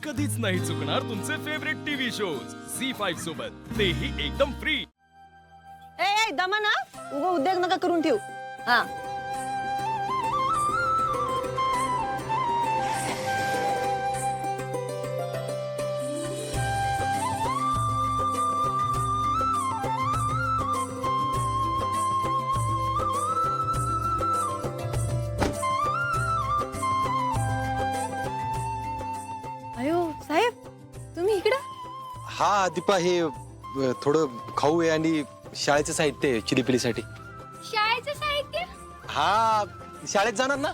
कधीच नाही चुकणार तुमचे फेवरेट टीव्ही शोज झी5 सोबत, तेही एकदम फ्री। ए दमा ना उगा उद्योग नका करून ठेव। हा अयो साहेब तुम्ही इकडं? हा दीपा, हे थोडं खाऊ आहे आणि शाळेचं साहित्य आहे चिलीपिलीसाठी। शाळेचं साहित्य? हा, शाळेत जाणार ना?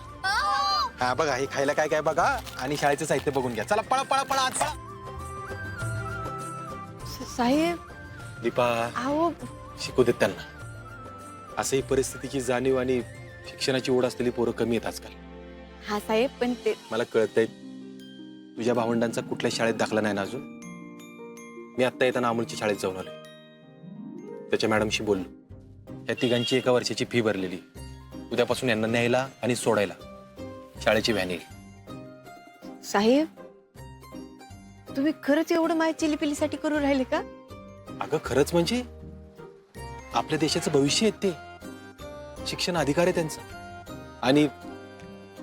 हा बघा, हे खायला काय काय बघा आणि शाळेचं साहित्य बघून घ्या। चला पळा पळा पळा, आज पळा। साहेब दीपा, अहो शिकू देत त्यांना। असंही परिस्थितीची जाणीव आणि शिक्षणाची ओढ असलेली पोरं कमी आहेत आजकाल। हा साहेब, पण ते मला कळतंय तुझ्या भावंडांचा कुठल्या शाळेत दाखला नाही ना अजून। मी आत्ता येताना अमोलच्या शाळेत जाऊन आलोय, त्याच्या मॅडमशी बोललो। या तिघांची एका वर्षाची फी भरलेली, उद्यापासून यांना न्यायला आणि सोडायला शाळेची व्हॅन येईल। साहेब तुम्ही खरंच एवढं माझ्या चिलीपिलीसाठी करू राहिले का? अगं खरंच म्हणजे आपल्या देशाचं भविष्य आहे ते, शिक्षण अधिकार आहे त्यांचा, आणि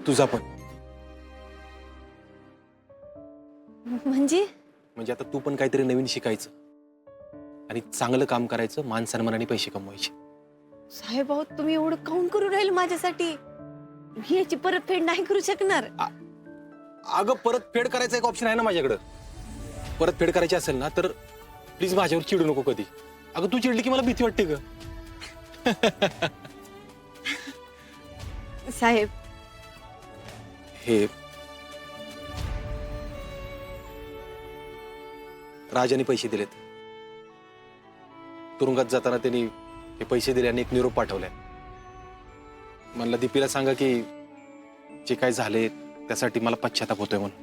तुझा पण। म्हणजे आता तू पण काहीतरी नवीन शिकायचं आणि चांगलं काम करायचं, मान सन्मानाने पैसे कमवायचे। साहेब अहो तुम्ही एवढं काऊन करू राहिले माझ्यासाठी? मी याची परतफेड नाही करू शकणार। अगं परत फेड करायचा एक ऑप्शन आहे ना माझ्याकडं। परत फेड करायची असेल ना तर प्लीज माझ्यावर चिडू नको कधी। अगं तू चिडली की मला भीती वाटते ग। साहेब हे राजाने पैसे दिलेत, तुरुंगात जाताना त्यांनी हे पैसे दिले आणि एक निरोप पाठवलाय। म्हणलं दीपीला सांगा की जे काय झाले त्यासाठी मला पश्चाताप होतोय म्हणून।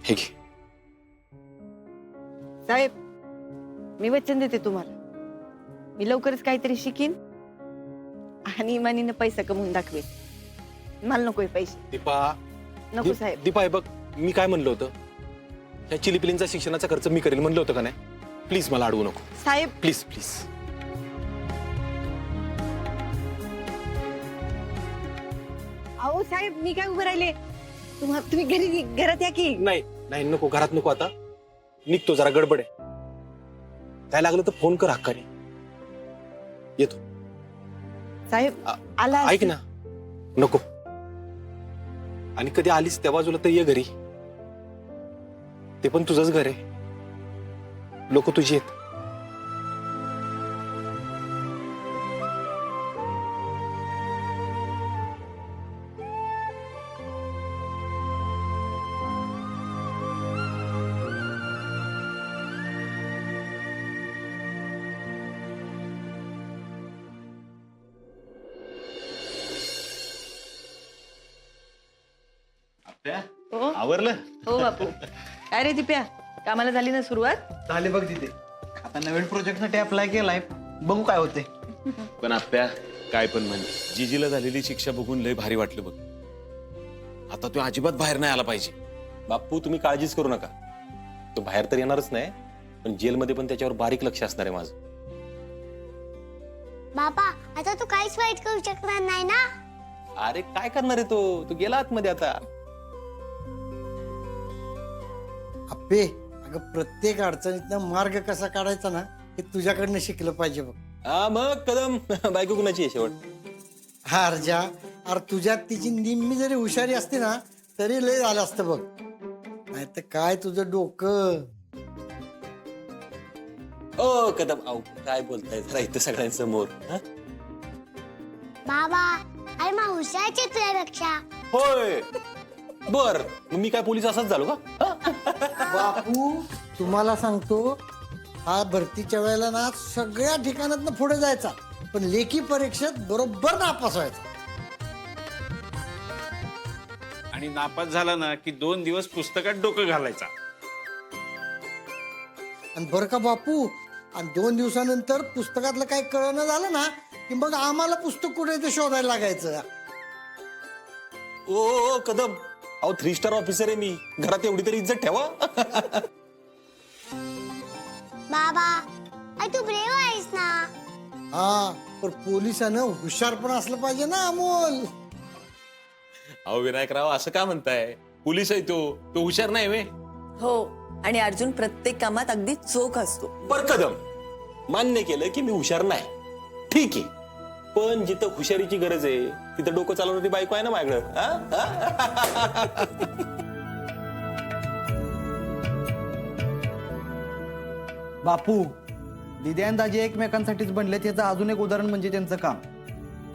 हे घे। साहेब मी वचन देते तुम्हाला, मी लवकरच काहीतरी शिकीन आणि इमानीनं पैसा कमवून दाखवेन। मला नकोय पैसे। दीपा, नको साहेब। दीपा हे बघ, मी काय म्हणलो होतं, ह्या चिलीपिलींचा शिक्षणाचा खर्च मी करेल म्हणलं होतं का नाही? प्लीज मला अडवू नको साहेब। Please please. अहो साहेब मी काय उभं राहिले, तुम्ही घरात या की। नाही नाही नको, घरात नको, आता निघतो, जरा गडबड आहे। काय लागलं तर फोन कर हक्काने, येतो। साहेब आला ऐक ना, नको, आणि कधी आलीस त्या बाजूला तर ये घरी, ते पण तुझंच घर आहे, लोक तुझी आहेत। हो आवरलं? हो बापू। काय रे दिप्या, कामाला झाली ना सुरुवात? झाले बघ तिथे, आता नवीन प्रोजेक्टसाठी अप्लाय केलाय, बघू काय होते। पण आत्या काय पण म्हण, जिजीला झालेली शिक्षा बघून लय भारी वाटलं बघ। आता तो अजिबात बाहेर नाही आला पाहिजे। बाप्पू तुम्ही काळजीच करू नका, तो बाहेर तर येणारच नाही, पण जेलमध्ये पण त्याच्यावर बारीक लक्ष असणार आहे माझं। बाबा आता तू काहीच वाईट करू शकणार नाही ना? अरे काय करणार आहे तो गेला आतमध्ये आता। अप्पे, अगं प्रत्येक अडचणीतनं मार्ग कसा काढायचा ना हे तुझ्याकडनं शिकलं पाहिजे बघ। हा मग कदम, बायको कुणाची आहे शेवट? हा अर्जा, अरे तुझ्यात तिची निम्मी जरी हुशारी असते ना तरी लय झालं असतं बघ। नाही तर काय तुझं डोकं। ओ कदम, आऊ काय बोलताय जरा इथं सगळ्यांसमोर? बाबा अरे मग हुशारची तुझ्यापेक्षा। होय, बर मग मी काय पोलीस असाच झालो का? बापू तुम्हाला सांगतो, हा भरतीच्या वेळेला ना सगळ्या ठिकाणातनं पुढे जायचा, पण लेखी परीक्षेत बरोबर नापास व्हायचा। आणि नापास झाला ना की 2 दिवस पुस्तकात डोकं घालायचा। आणि बरं का बापू, आणि 2 दिवसानंतर पुस्तकातलं काही कळणं झालं ना की मग आम्हाला पुस्तक कुठे ते शोधायला लागायचं। ओ कदम, अहो 3 स्टार ऑफिसर आहे मी, घरात एवढी तरी इज्जत ठेवा. बाबा आई तू ब्रेव आहेस ना. हा पण पोलिसानं हुशार पण असलं पाहिजे ना अमोल. अहो विनायकराव असं का म्हणताय? पोलीस आहे तो हुशार नाही वे. हो आणि अर्जुन प्रत्येक कामात अगदी चोख असतो. पर कदम मान्य केलं की मी हुशार नाही, ठीक आहे, पण जिथं हुशारीची गरज आहे तिथं डोकं चालवणारी बायको आहे ना माझ्याकडं. बापू दिदी आणि दाजी एकमेकांसाठीच बनले, त्याचं अजून एक उदाहरण म्हणजे त्यांचं काम.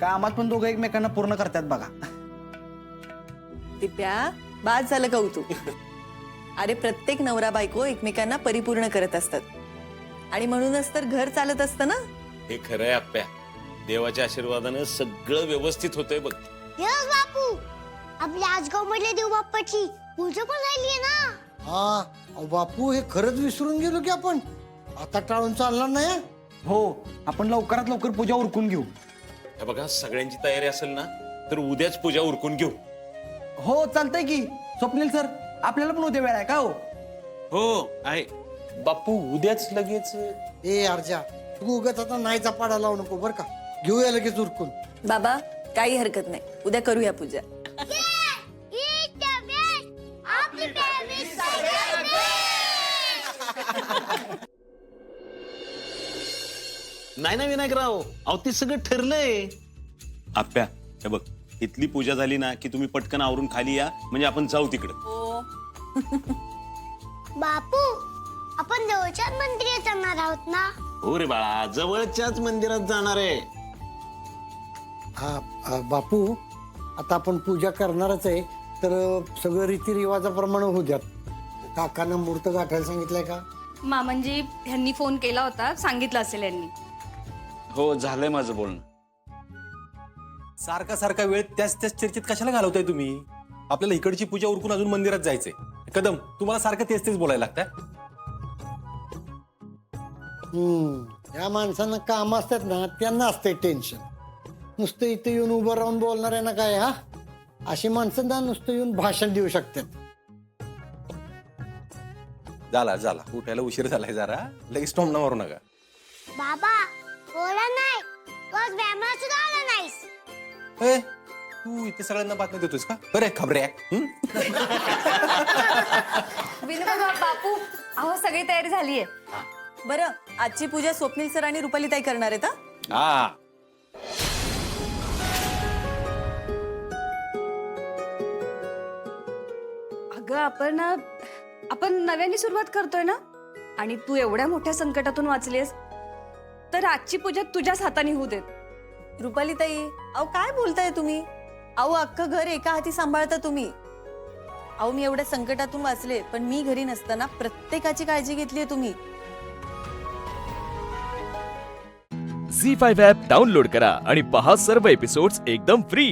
कामात पण दोघं एकमेकांना पूर्ण करतात बघा. दिप्या बाद झालं कौतुक. अरे प्रत्येक नवरा बायको एकमेकांना परिपूर्ण करत असतात आणि म्हणूनच तर घर चालत असतं ना. हे खरं आहे आप्या, देवाच्या आशीर्वादानं सगळं व्यवस्थित होतंय बघ. यस बापू, आपल्या आजगाव मधल्या देव बाप्पाची पूजा पण राहिली ना. हा अहो बापू हे खरंच विसरून गेलो की आपण. आता टाळून चालणार नाही हं? हो, आपण लवकरात लवकर पूजा उरकून घेऊ. हे बघा सगळ्यांची तयारी असेल ना तर उद्याच पूजा उरकून घेऊ. हो चालतंय की. स्वप्नील सर आपल्याला पण उद्या वेळ आहे का हो? हो आहे. बापू उद्याच लगेच? ए अर्जा तू उगाच आता नाहीचा पाडा लावू नको बर का. घेऊया लगेच उरकून. बाबा काही हरकत नाही, उद्या करूया पूजा. Eat the best. आपली family सगळ्यात best. नाही ना विनायकराव, अहो ते सगळं ठरलंय. आप्या हे बघ, इथली पूजा झाली ना की तुम्ही पटकन आवरून खाली या, म्हणजे आपण जाऊ तिकडे. बापू आपण देवच्याच मंदिरात जाणार आहोत ना. हो रे बाळा, जवळच्याच मंदिरात जाणार आहे. हा बापू आता आपण पूजा करणारच आहे तर सगळं रीतिरिवाजाप्रमाणे होऊ द्यात. काकांना मूर्त गाठायला सांगितलंय का? मामनजी ह्यांनी फोन केला होता, सांगितलं असेल यांनी. हो झालंय माझं बोलणं. सारखा सारखा वेळ त्याच चर्चेत कशाला घालवताय तुम्ही? आपल्याला इकडची पूजा उरकून अजून मंदिरात जायचंय. कदम तुम्हाला सारखं तेच बोलायला लागतंय. या माणसांना काम असतात ना त्यांना असते टेन्शन. नुसतं इथे येऊन उभं राहून बोलणार आहे ना काय. हा अशी माणसं ना नुसतं येऊन भाषण देऊ शकतात. झाला उठायला उशीर झालाय जरा, लगेच टॉम ना मारू नका. बाबा बोला नाही, रोज व्यायामाला सुद्धा आला नाहीस. ए, तू इथे सगळ्यांना बातम्या देतोस का? बरे खबरे विनोबा बापू, अहो सगळी तयारी झालीये. बरं आजची पूजा स्वप्नील सर आणि रुपाली ताई करणार आहेत. हा अगं आपण नव्याने सुरुवात करतोय ना, आणि तू एवढ्या मोठ्या संकटातून वाचलीस तर आजची पूजा तुझ्याच हाताने होऊ देत. रुपाली ताई अहो काय बोलताय तुम्ही? अहो अख्खं घर एका हाती सांभाळता तुम्ही. अहो मी एवढ्या संकटातून वाचले, पण मी घरी नसताना प्रत्येकाची काळजी घेतलीये तुम्ही. झी5 ॲप डाउनलोड करा आणि पहा सर्व एपिसोड्स एकदम फ्री.